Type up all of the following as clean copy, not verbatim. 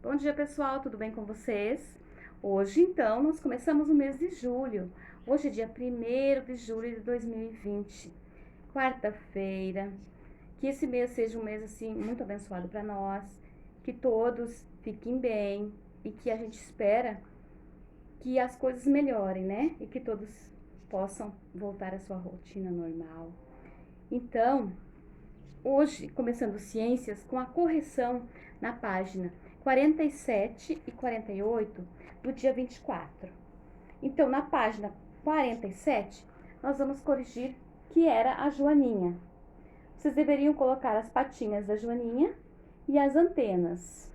Bom dia, pessoal, tudo bem com vocês? Hoje, então, nós começamos o mês de julho. Hoje é dia 1º de julho de 2020, quarta-feira. Que esse mês seja um mês, assim, muito abençoado para nós, que todos fiquem bem e que a gente espera que as coisas melhorem, né? E que todos possam voltar à sua rotina normal. Então, hoje, começando ciências, com a correção na página 47 e 48 do dia 24. Então, na página 47, nós vamos corrigir que era a joaninha. Vocês deveriam colocar as patinhas da joaninha e as antenas.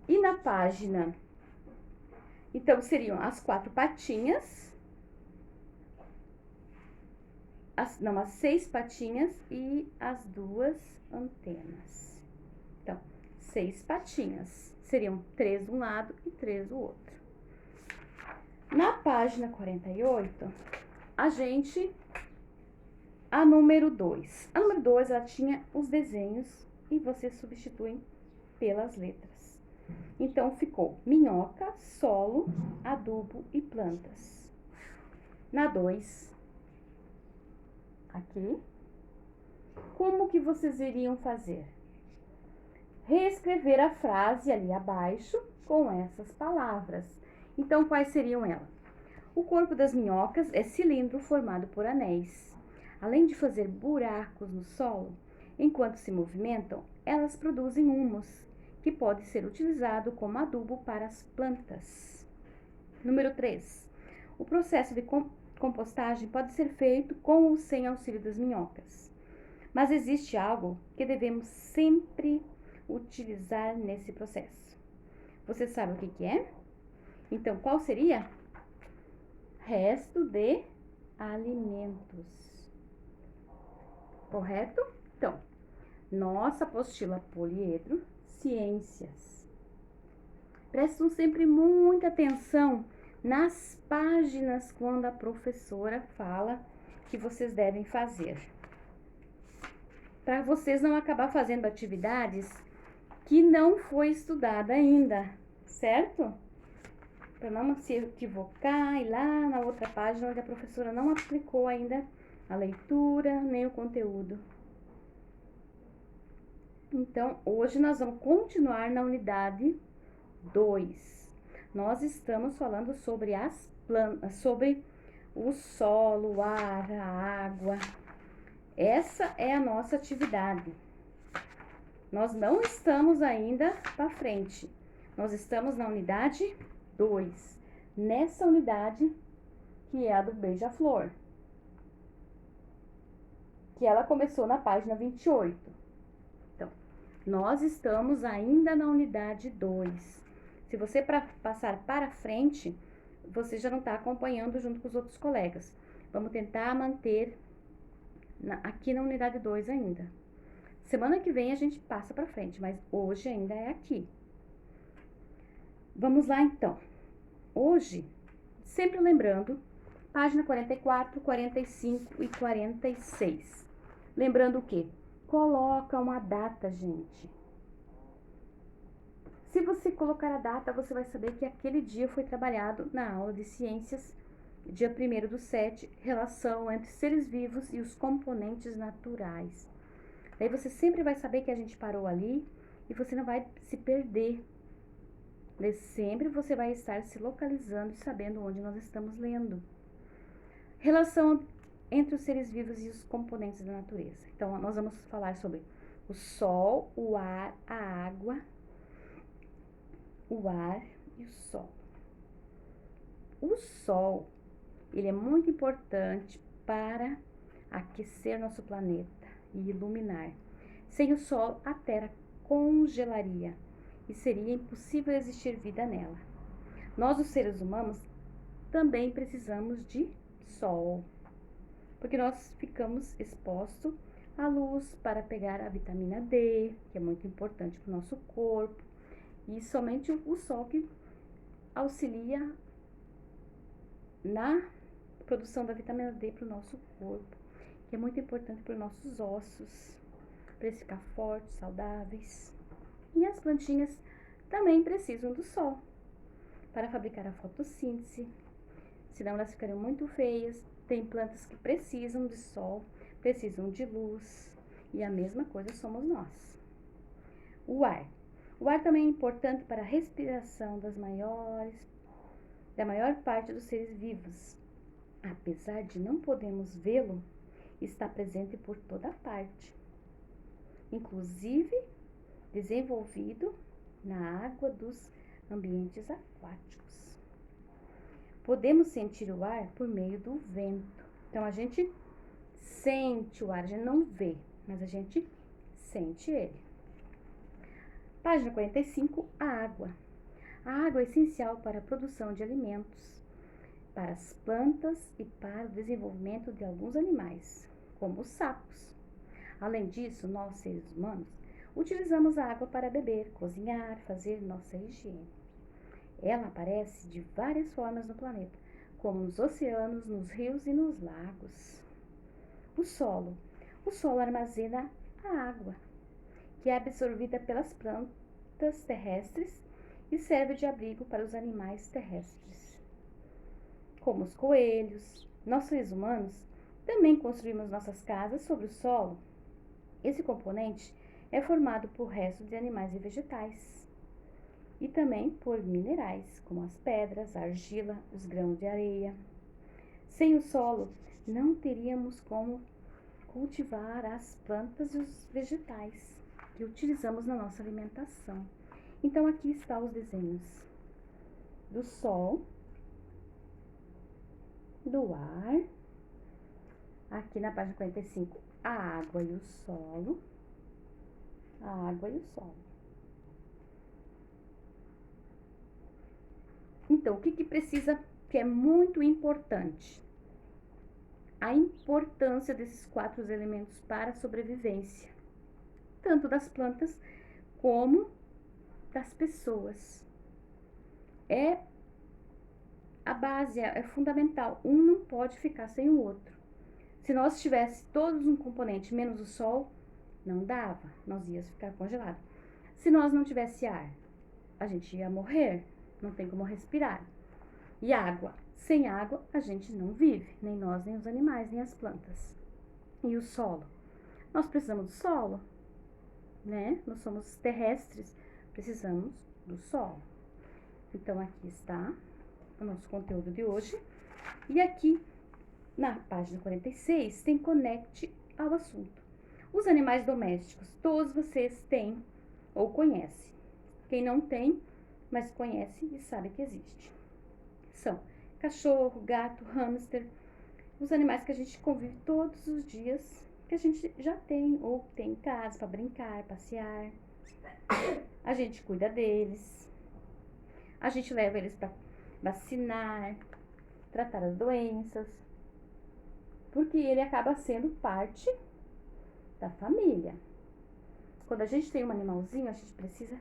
E na página, então, seriam as 4 patinhas, as 6 patinhas e as 2 antenas. Então, 6 patinhas. Seriam 3 de um lado e 3 do outro. Na página 48, a número 2. A número 2, ela tinha os desenhos e vocês substituem pelas letras. Então, ficou minhoca, solo, adubo e plantas. Na 2, aqui, como que vocês iriam fazer? Reescrever a frase ali abaixo com essas palavras. Então, quais seriam elas? O corpo das minhocas é cilindro formado por anéis. Além de fazer buracos no solo, enquanto se movimentam, elas produzem humus, que pode ser utilizado como adubo para as plantas. Número 3. O processo de compostagem pode ser feito com ou sem auxílio das minhocas. Mas existe algo que devemos sempre utilizar nesse processo. Você sabe o que é? Então, qual seria? Resto de alimentos. Correto? Então, nossa apostila poliedro, ciências. Prestam sempre muita atenção nas páginas quando a professora fala que vocês devem fazer. Para vocês não acabar fazendo atividades que não foi estudada ainda, certo? Para não se equivocar e lá na outra página onde a professora não aplicou ainda a leitura nem o conteúdo. Então, hoje nós vamos continuar na unidade 2. Nós estamos falando sobre as plantas, sobre o solo, o ar, a água. Essa é a nossa atividade. Nós não estamos ainda para frente. Nós estamos na unidade 2. Nessa unidade, que é a do beija-flor. Que ela começou na página 28. Então, nós estamos ainda na unidade 2. Se você passar para frente, você já não está acompanhando junto com os outros colegas. Vamos tentar manter aqui na unidade 2 ainda. Semana que vem a gente passa para frente, mas hoje ainda é aqui. Vamos lá então. Hoje, sempre lembrando, página 44, 45 e 46. Lembrando o quê? Coloca uma data, gente. Se você colocar a data, você vai saber que aquele dia foi trabalhado na aula de ciências, dia 1º/7, relação entre seres vivos e os componentes naturais. Daí você sempre vai saber que a gente parou ali e você não vai se perder. Daí sempre você vai estar se localizando e sabendo onde nós estamos lendo. Relação entre os seres vivos e os componentes da natureza. Então, nós vamos falar sobre o sol, o ar, a água, o ar e o sol. O sol, ele é muito importante para aquecer nosso planeta e iluminar. Sem o sol, a Terra congelaria e seria impossível existir vida nela. Nós, os seres humanos, também precisamos de sol, porque nós ficamos expostos à luz para pegar a vitamina D, que é muito importante para o nosso corpo, e somente o sol que auxilia na produção da vitamina D para o nosso corpo, que é muito importante para os nossos ossos, para eles ficar fortes, saudáveis. E as plantinhas também precisam do sol para fabricar a fotossíntese, senão elas ficariam muito feias. Tem plantas que precisam de sol, precisam de luz, e a mesma coisa somos nós. O ar. O ar também é importante para a respiração da maior parte dos seres vivos. Apesar de não podermos vê-lo, está presente por toda parte, inclusive desenvolvido na água dos ambientes aquáticos. Podemos sentir o ar por meio do vento. Então, a gente sente o ar, a gente não vê, mas a gente sente ele. Página 45, a água. A água é essencial para a produção de alimentos, para as plantas e para o desenvolvimento de alguns animais, como os sapos. Além disso, nós, seres humanos, utilizamos a água para beber, cozinhar, fazer nossa higiene. Ela aparece de várias formas no planeta, como nos oceanos, nos rios e nos lagos. O solo. O solo armazena a água, que é absorvida pelas plantas terrestres e serve de abrigo para os animais terrestres, como os coelhos. Nós, seres humanos, também construímos nossas casas sobre o solo. Esse componente é formado por restos de animais e vegetais, e também por minerais, como as pedras, a argila, os grãos de areia. Sem o solo, não teríamos como cultivar as plantas e os vegetais que utilizamos na nossa alimentação. Então, aqui estão os desenhos do sol, do ar, aqui na página 45, a água e o solo, a água e o solo. Então, o que precisa, que é muito importante? A importância desses 4 elementos para a sobrevivência, tanto das plantas como das pessoas. É a base, é fundamental. Um não pode ficar sem o outro. Se nós tivéssemos todos um componente menos o sol, não dava, nós íamos ficar congelados. Se nós não tivesse ar, a gente ia morrer, não tem como respirar. E água, sem água a gente não vive, nem nós, nem os animais, nem as plantas. E o solo? Nós precisamos do solo, né? Nós somos terrestres, precisamos do solo. Então, aqui está o nosso conteúdo de hoje. E aqui, na página 46, tem conecte ao assunto. Os animais domésticos, todos vocês têm ou conhecem. Quem não tem, mas conhece e sabe que existe. São cachorro, gato, hamster, os animais que a gente convive todos os dias, que a gente já tem ou tem em casa para brincar, passear. A gente cuida deles, a gente leva eles para vacinar, tratar as doenças, porque ele acaba sendo parte da família. Quando a gente tem um animalzinho, a gente precisa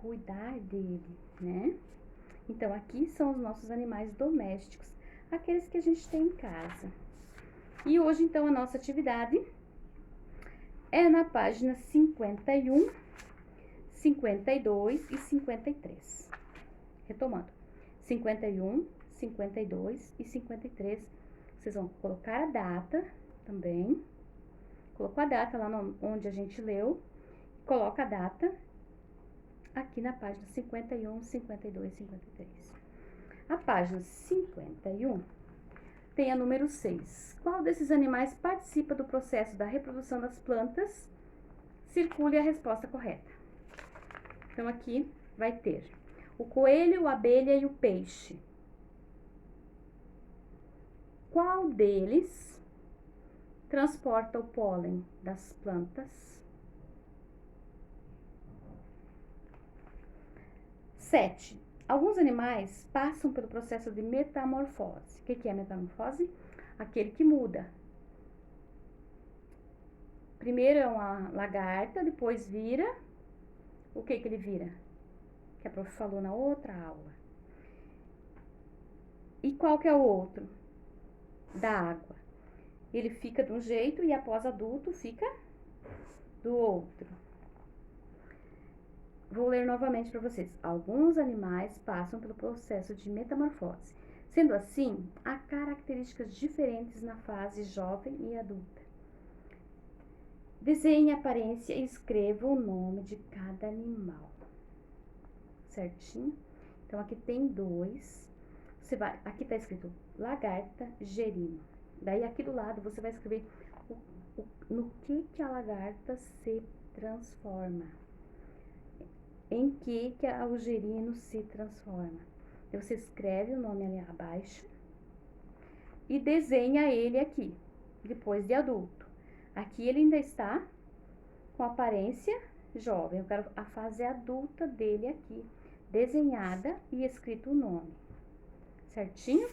cuidar dele, né? Então, aqui são os nossos animais domésticos, aqueles que a gente tem em casa. E hoje, então, a nossa atividade é na página 51, 52 e 53. Retomando, 51, 52 e 53, vocês vão colocar a data também. Colocou a data lá onde a gente leu, coloca a data aqui na página 51, 52 e 53. A página 51 tem a número 6. Qual desses animais participa do processo da reprodução das plantas? Circule a resposta correta. Então, aqui vai ter o coelho, a abelha e o peixe. Qual deles transporta o pólen das plantas? 7. Alguns animais passam pelo processo de metamorfose. O que é metamorfose? Aquele que muda. Primeiro é uma lagarta, depois vira. O que ele vira? Que a prof falou na outra aula. E qual que é o outro? Da água. Ele fica de um jeito e após adulto fica do outro. Vou ler novamente para vocês. Alguns animais passam pelo processo de metamorfose. Sendo assim, há características diferentes na fase jovem e adulta. Desenhe a aparência e escreva o nome de cada animal. Certinho? Então, aqui tem 2. Aqui tá escrito lagarta, gerino. Daí, aqui do lado, você vai escrever no que a lagarta se transforma. Em que o gerino se transforma. Então, você escreve o nome ali abaixo e desenha ele aqui, depois de adulto. Aqui ele ainda está com aparência jovem. Eu quero a fase adulta dele aqui, desenhada e escrito o nome. Certinho?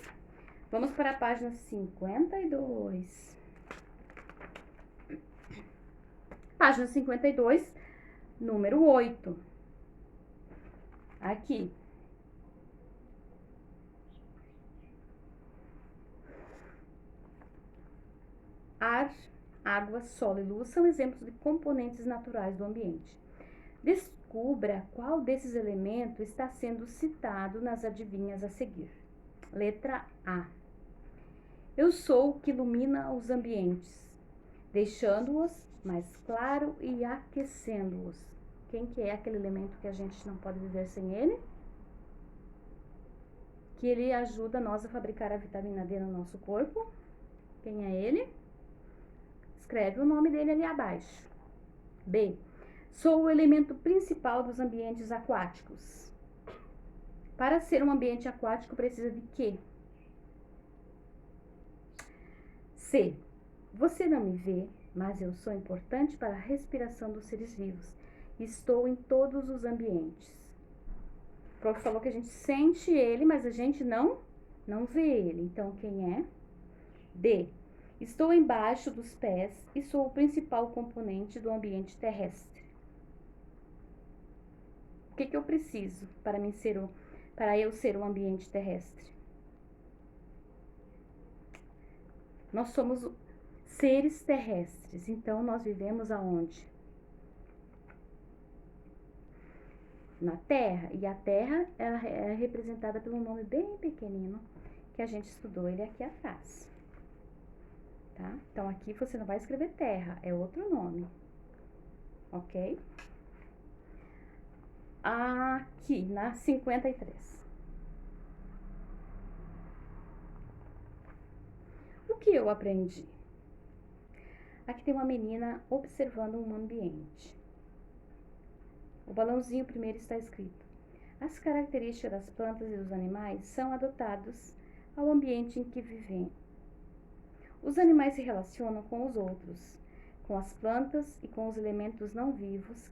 Vamos para a página 52. Página 52, número 8. Aqui. Ar, água, solo e luz são exemplos de componentes naturais do ambiente. Descubra qual desses elementos está sendo citado nas adivinhas a seguir. Letra A. Eu sou o que ilumina os ambientes, deixando-os mais claro e aquecendo-os. Quem que é aquele elemento que a gente não pode viver sem ele? Que ele ajuda nós a fabricar a vitamina D no nosso corpo. Quem é ele? Escreve o nome dele ali abaixo. B. Sou o elemento principal dos ambientes aquáticos. Para ser um ambiente aquático, precisa de quê? C. Você não me vê, mas eu sou importante para a respiração dos seres vivos. Estou em todos os ambientes. O prof falou que a gente sente ele, mas a gente não vê ele. Então, quem é? D. Estou embaixo dos pés e sou o principal componente do ambiente terrestre. O que eu preciso para eu ser um ambiente terrestre? Nós somos seres terrestres, então nós vivemos aonde? Na Terra. E a Terra ela é representada por um nome bem pequenino que a gente estudou ele aqui atrás. Tá? Então aqui você não vai escrever Terra, é outro nome. Ok? Aqui na 53. O que eu aprendi? Aqui tem uma menina observando um ambiente. O balãozinho primeiro está escrito: as características das plantas e dos animais são adotadas ao ambiente em que vivem. Os animais se relacionam com os outros, com as plantas e com os elementos não vivos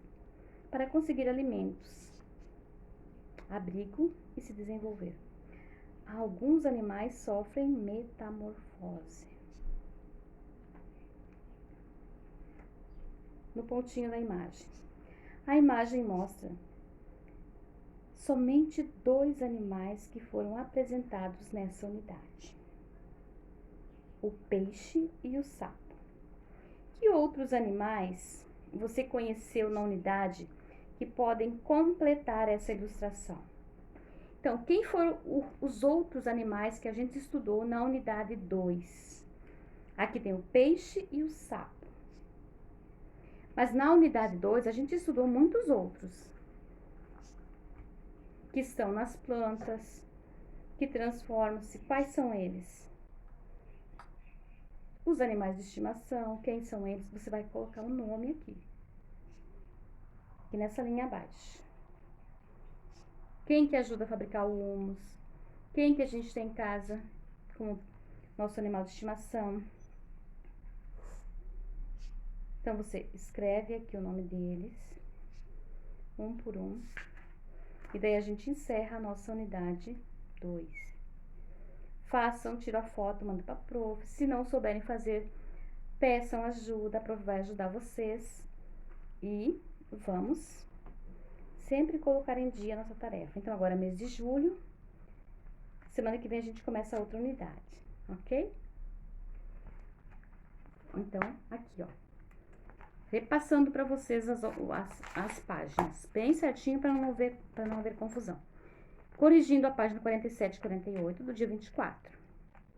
para conseguir alimentos, abrigo e se desenvolver. Alguns animais sofrem metamorfose. No pontinho da imagem. A imagem mostra somente 2 animais que foram apresentados nessa unidade: o peixe e o sapo. Que outros animais você conheceu na unidade que podem completar essa ilustração? Então, quem foram os outros animais que a gente estudou na unidade 2? Aqui tem o peixe e o sapo. Mas na unidade 2 a gente estudou muitos outros que estão nas plantas, que transformam-se. Quais são eles? Os animais de estimação. Quem são eles? Você vai colocar um nome aqui nessa linha abaixo. Quem que ajuda a fabricar o humus? Quem que a gente tem em casa como nosso animal de estimação? Então, você escreve aqui o nome deles, um por um. E daí a gente encerra a nossa unidade 2. Façam, tira a foto, manda para a prof. Se não souberem fazer, peçam ajuda, a prof vai ajudar vocês. E vamos sempre colocar em dia a nossa tarefa. Então, agora é mês de julho. Semana que vem a gente começa a outra unidade, ok? Então, aqui, ó. repassando para vocês as páginas, bem certinho para não haver confusão. Corrigindo a página 47 e 48 do dia 24.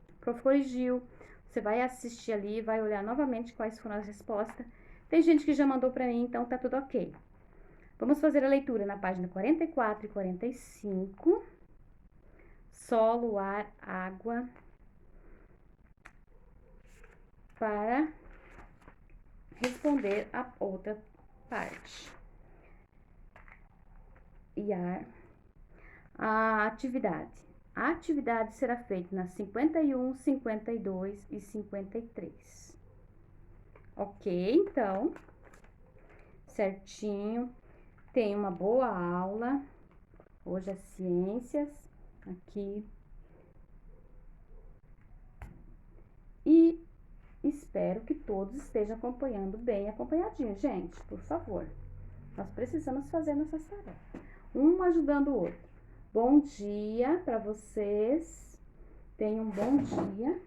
O prof corrigiu, você vai assistir ali, vai olhar novamente quais foram as respostas. Tem gente que já mandou para mim, então tá tudo ok. Vamos fazer a leitura na página 44 e 45. Solo, ar, água. Para responder a outra parte. E a atividade. A atividade será feita nas 51, 52 e 53. Ok, então, certinho. Tem uma boa aula. Hoje é ciências, aqui. E espero que todos estejam acompanhando bem acompanhadinho, gente, por favor. Nós precisamos fazer nossas tarefas, um ajudando o outro. Bom dia para vocês. Tenham um bom dia.